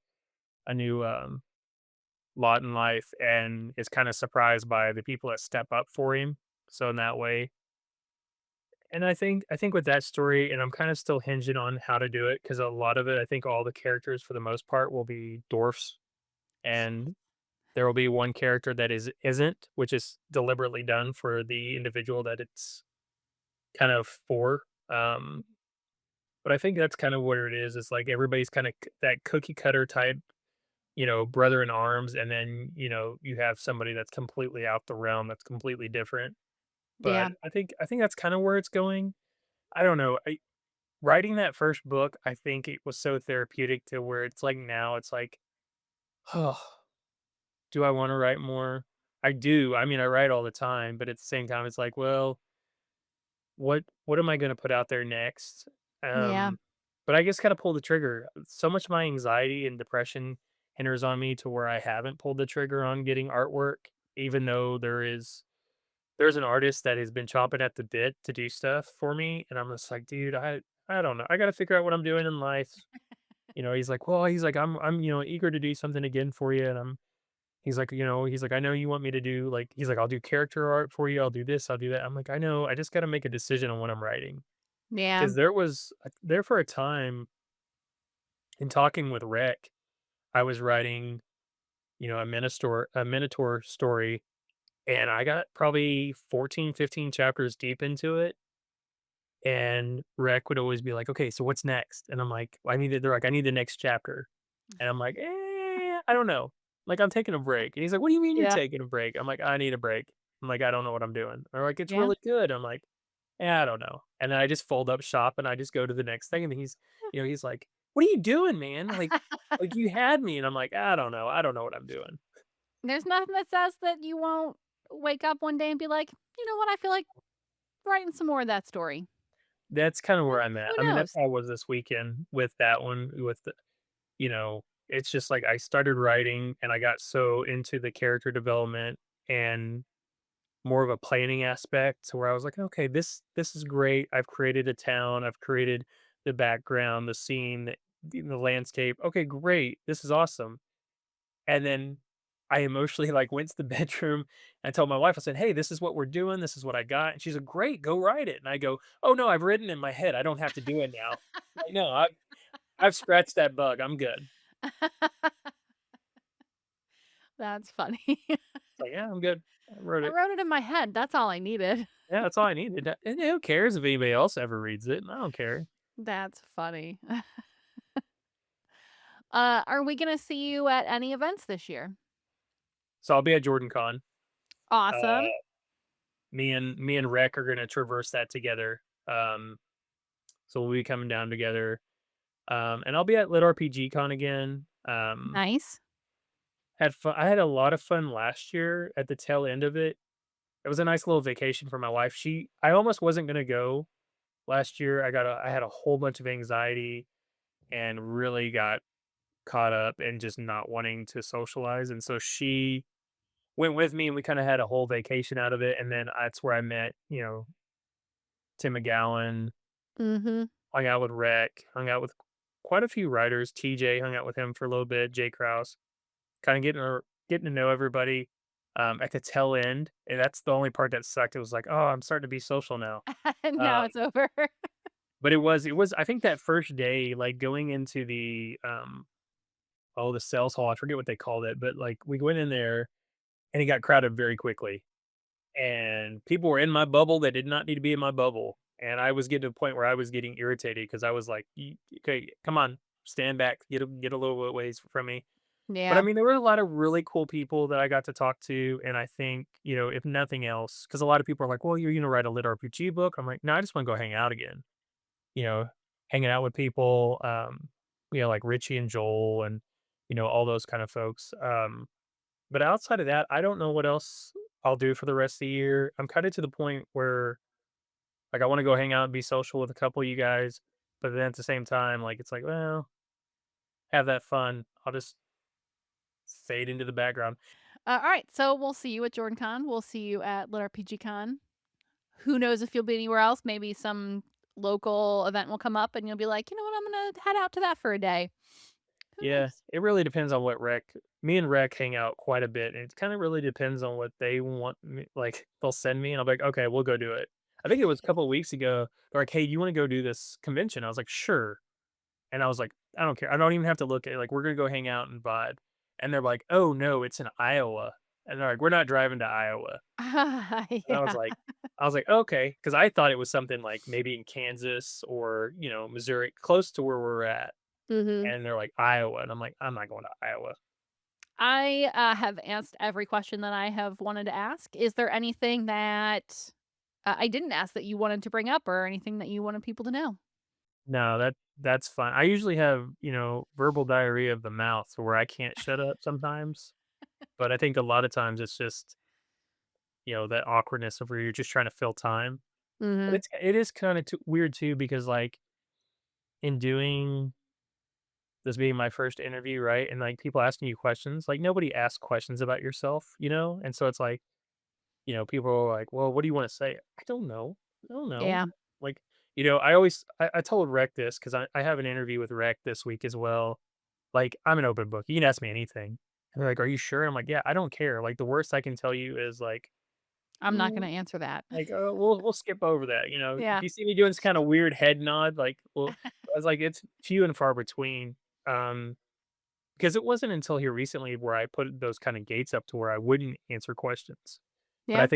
lot in life, and is kinda surprised by the people that step up for him, so in that way. And I think with that story, and I'm kinda still hinging on how to do it because a lot of it, I think all the characters for the most part will be dwarfs, and there will be one character that isn't, which is deliberately done for the individual that it's kind of for. But I think that's kind of what it is. It's like everybody's kind of that cookie cutter type, brother in arms, and then you have somebody that's completely out the realm, that's completely different. But Yeah. I think that's kind of where it's going. I don't know. Writing that first book, I think it was so therapeutic to where it's like now it's like, oh, do I want to write more? I do. I mean, I write all the time, but at the same time, it's like, well, what am I going to put out there next? Yeah. Um, but I just got to pull the trigger. So much of my anxiety and depression hinders on me to where I haven't pulled the trigger on getting artwork, even though there's an artist that has been chomping at the bit to do stuff for me, and I'm just like, dude, I don't know. I got to figure out what I'm doing in life. He's like, well, he's like, I'm eager to do something again for you, and he's like, I know you want me to do like, he's like, I'll do character art for you. I'll do this. I'll do that. I'm like, I know. I just got to make a decision on what I'm writing Yeah. because there for a time in talking with Rec, I was writing, a Minotaur story, and I got probably 14, 15 chapters deep into it. And Rec would always be like, okay, so what's next? And I'm like, they're like, I need the next chapter. And I'm like, I don't know. Like, I'm taking a break. And he's like, what do you mean you're Yeah. taking a break? I'm like, I need a break. I'm like, I don't know what I'm doing. They're like, it's Yeah. really good. I'm like, yeah, I don't know. And then I just fold up shop and I just go to the next thing. And he's like, what are you doing, man? Like you had me. And I'm like, I don't know. I don't know what I'm doing. There's nothing that says that you won't wake up one day and be like, "You know what? I feel like writing some more of that story." That's kind of Eh, where I'm at. who I mean, that's knows? how I was this weekend with that one, it's just like I started writing and I got so into the character development and more of a planning aspect to where I was like, okay, this is great. I've created a town, I've created the background, the scene, the landscape. Okay, great. This is awesome. And then I emotionally like went to the bedroom and I told my wife, I said, hey, this is what we're doing. This is what I got. And she's like, great, go write it. And I go, oh no, I've written in my head. I don't have to do it now. Like, no, I've scratched that bug. I'm good. That's funny. It's like, yeah, I'm good. I wrote I it. wrote it in my head. That's all I needed. Yeah, that's all I needed. And who cares if anybody else ever reads it? I don't care. That's funny. Are we gonna see you at any events this year? So I'll be at Jordan Con. Uh, Awesome. me and Rec are gonna traverse that together. So we'll be coming down together. And I'll be at Lit RPG Con again. Nice. Had fun. I had a lot of fun last year at the tail end of it. It was a nice little vacation for my wife. I almost wasn't gonna go last year. I had a whole bunch of anxiety and really got caught up in just not wanting to socialize, and so she went with me, and we kinda had a whole vacation out of it, and then that's where I met, Tim McGowan, Mhm. hung out with Rec, hung out with quite a few writers. TJ, hung out with him for a little bit, Jay Krause, kinda getting to know everybody, at the tail end, and that's the only part that sucked. It was like, "Oh, I'm starting to be social now." Now Um, it's over. but it was I think that first day, like, going into the sales hall, I forget what they called it, but, like, we went in there, and it got crowded very quickly. And people were in my bubble that did not need to be in my bubble. And I was getting to a point where I was getting irritated because I was like, Okay, come on, stand back, get a little bit ways from me." But I Yeah. mean, there were a lot of really cool people that I got to talk to. And I think, if nothing else, because a lot of people are like, well, you're going to write a lit RPG book. I'm like, no, I just want to go hang out again, you know, hanging out with people, like Richie and Joel and, all those kind of folks. But outside of that, I don't know what else I'll do for the rest of the year. I'm kinda to the point where, like, I wanna go hang out and be social with a couple of you guys, but then at the same time, like, it's like, well, have that fun. I'll just fade into the background. All right. So we'll see you at JordanCon. We'll see you at Lit RPG Con. Who knows if you'll be anywhere else? Maybe some local event will come up and you'll be like, you know what? I'm going to head out to that for a day. Who Yeah, knows? it really depends on what rec me and rec hang out quite a bit, and it kinda really depends on what they want me like, they'll send me, and I'll be like, "Okay, we'll go do it." I think it was a couple of weeks ago, they're like, "Hey, you wanna go do this convention?" I was like, "Sure." And I was like, "I don't care. I don't even have to look at it, like, we're gonna go hang out and vibe." And they're like, "Oh, no, it's in Iowa." And they're like, "We're not driving to Iowa." And Yeah. I was like, "Okay," because I thought it was something like maybe in Kansas or, Missouri, close to where we're at. Mhm. And they're like, "Iowa." And I'm like, "I'm not going to Iowa." I have asked every question that I have wanted to ask. Is there anything that I didn't ask that you wanted to bring up or anything that you wanted people to know? No, that's fine. I usually have, verbal diarrhea of the mouth where I can't shut up sometimes, but I think a lot of times it's just, that awkwardness of where you're just trying to fill time. But Mhm. it is kinda weird too because, like, in doing this being my first interview, right, and, like, people asking you questions, like, nobody asks questions about yourself, and so it's like, people are like, "Well, what do you wanna say?" I don't know. I don't know. Yeah. Like, I told Rec this because I have an interview with Rec this week as well. Like, I'm an open book. You can ask me anything. And they're like, "Are you sure?" I'm like, "Yeah, I don't care." Like, the worst I can tell you is, like, I'm not "Mm," gonna answer that. like, we'll skip over that, If Yeah. you see me doing this kinda weird head nod, like, I was like, it's few and far between, because it wasn't until here recently where I put those kinda gates up to where I wouldn't answer questions. But Yeah.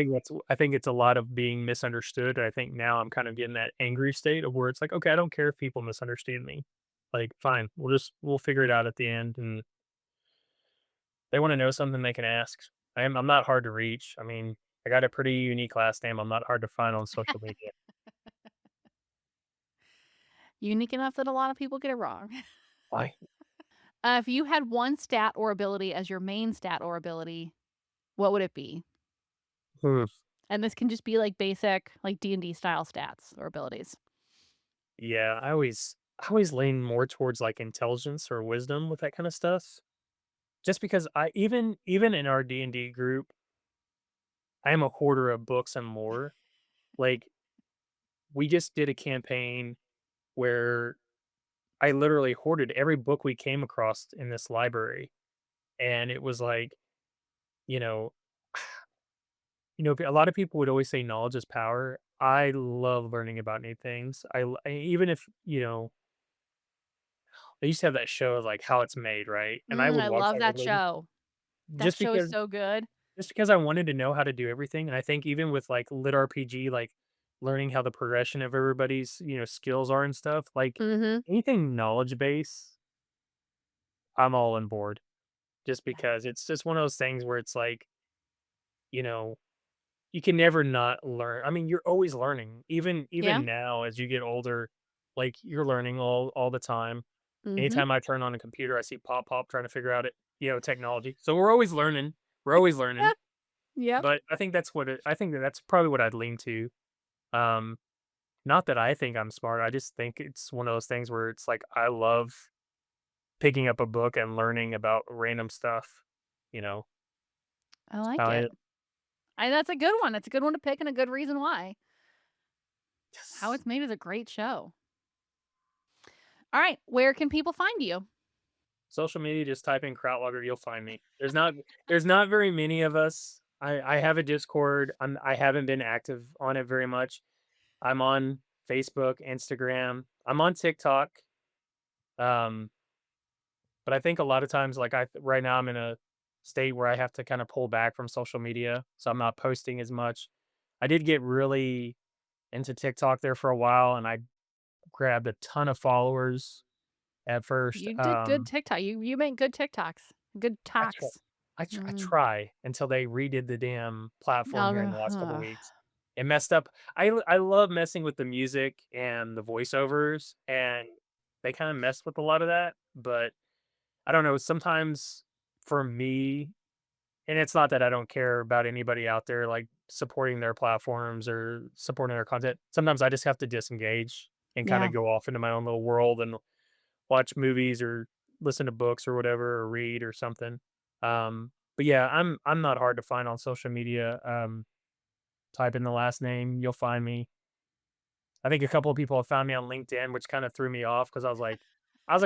I think it's a lot of being misunderstood, and I think now I'm kind of getting that angry state of where it's like, "Okay, I don't care if people misunderstand me. Like, fine, we'll figure it out at the end, and they wanna know something, they can ask." I'm not hard to reach. I mean, I got a pretty unique last name. I'm not hard to find on social media. Unique enough that a lot of people get it wrong. Why? If you had one stat or ability as your main stat or ability, what would it be? Hmm. And this can just be like basic, like D&D style stats or abilities. Yeah, I always lean more towards, like, intelligence or wisdom with that kinda stuff, just because I even in our D&D group, I am a hoarder of books and lore. Like, we just did a campaign where I literally hoarded every book we came across in this library, and it was like, you know a lot of people would always say knowledge is power. I love learning about new things. Even if, they used to have that show of, like, How It's Made, right? And I would I watch love that that regularly show. That just show is because so good. I wanted to know how to do everything, and I think even with, like, lit RPG, like, learning how the progression of everybody's, skills are and stuff, like, Mhm. anything knowledge base, I'm all on board just because Nice. it's just one of those things where it's like, you know, you can never not learn. I mean, you're always learning. Yeah. Even now as you get older, like, you're learning all the time. Mhm. Anytime I turn on a computer, I see pop trying to figure out it. technology. So we're always learning. We're always learning. Yeah. Yep. But I think that that's probably what I'd lean to. Um, Not that I think I'm smart. I just think it's one of those things where it's like I love picking up a book and learning about random stuff. You know, I it's like how it. I That's a good one. That's a good one to pick and a good reason why. How yes. It's Made is a great show. All right, where can people find you? Social media, just type in Krautlager, you'll find me. There's not very many of us. I have a Discord. I haven't been active on it very much. I'm on Facebook, Instagram. I'm on TikTok. Um, but I think a lot of times, like right now, I'm in a state where I have to kind of pull back from social media, so I'm not posting as much. I did get really into TikTok there for a while, and I grabbed a ton of followers at first. You did good TikTok. You make good TikToks. Good I try talks. I Mm. try until they redid the damn platform here in the last couple Ugh. weeks. It messed up. I love messing with the music and the voiceovers, and they kinda messed with a lot of that, but I don't know, sometimes for me, and it's not that I don't care about anybody out there, like, supporting their platforms or supporting their content. Sometimes I just have to disengage and kinda Yeah. go off into my own little world and watch movies or listen to books or whatever or read or something. But yeah, I'm not hard to find on social media. Type in the last name, you'll find me. I think a couple of people have found me on LinkedIn, which kind of threw me off because I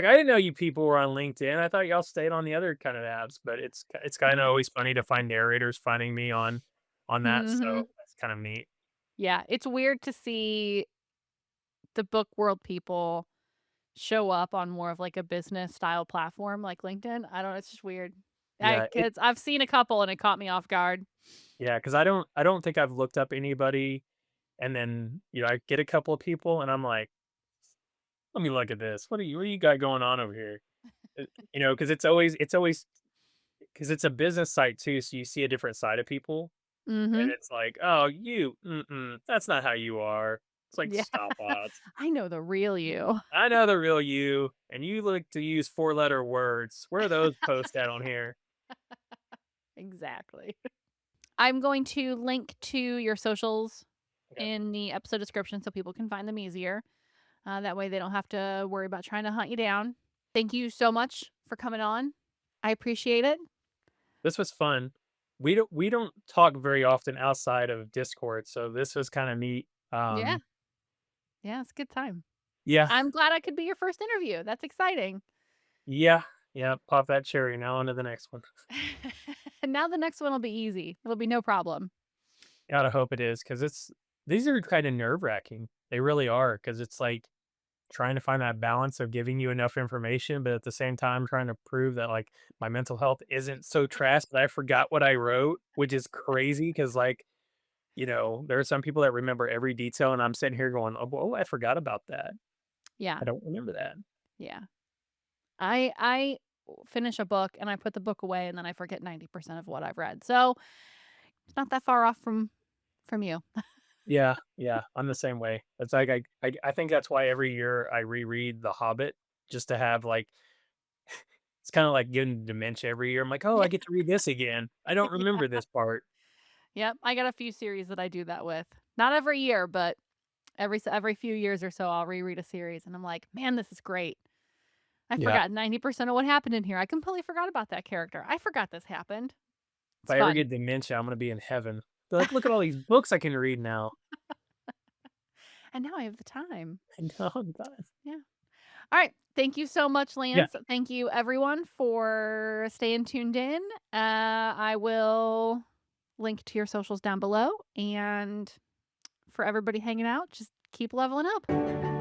didn't know you people were on LinkedIn. I thought y'all stayed on the other kind of apps, but it's kind of always funny to find narrators finding me on that. So Mhm. that's kind of neat. Yeah, it's weird to see the book world people show up on more of, like, a business style platform like LinkedIn. I don't know, it's just weird. Yeah, I've seen a couple and it caught me off guard. yeah, because I don't think I've looked up anybody, and then I get a couple of people, and I'm like, let me look at this. What do you got going on over here? Because it's always because it's a business site too, so you see a different side of people, and Mhm. it's like, "Oh, that's not how you are." It's like, Yeah. "Stop it. I know the real you. I know the real you, and you like to use four-letter words. Where are those posts at on here?" Exactly. I'm going to link to your socials Okay. in the episode description so people can find them easier. That way they don't have to worry about trying to hunt you down. Thank you so much for coming on. I appreciate it. This was fun. We don't talk very often outside of Discord, so this was kinda neat. Yeah. Yeah, it's a good time. Yeah. I'm glad I could be your first interview. That's exciting. Yeah, yeah, pop that cherry, now on to the next one. And now the next one will be easy. It'll be no problem. Gotta hope it is, because these are kinda nerve-wracking. They really are, because it's like trying to find that balance of giving you enough information, but at the same time trying to prove that, like, my mental health isn't so trash that I forgot what I wrote, which is crazy. Because like, there are some people that remember every detail, and I'm sitting here going, "Oh, whoa, I forgot about that. Yeah. I don't remember that." Yeah. I finish a book and I put the book away and then I forget 90% of what I've read. So, it's not that far off from you. Yeah, yeah, I'm the same way. It's like I think that's why every year I reread The Hobbit just to have, like, it's kinda like getting dementia every year. I'm like, "Oh, I Yeah. get to read this again. I don't remember this part." Yep, I got a few series that I do that with. Not every year, but every few years or so I'll reread a series and I'm like, "Man, this is great. I Yeah. forgot 90% of what happened in here. I completely forgot about that character. I forgot this happened." If It's I ever fun. get dementia, I'm gonna be in heaven. Be like, "Look at all these books I can read now." And now I have the time. I know, I'm done. Yeah. All right. Thank you so much, Yeah, Lance. Thank you, everyone, for staying tuned in. I will link to your socials down below. And for everybody hanging out, just keep leveling up.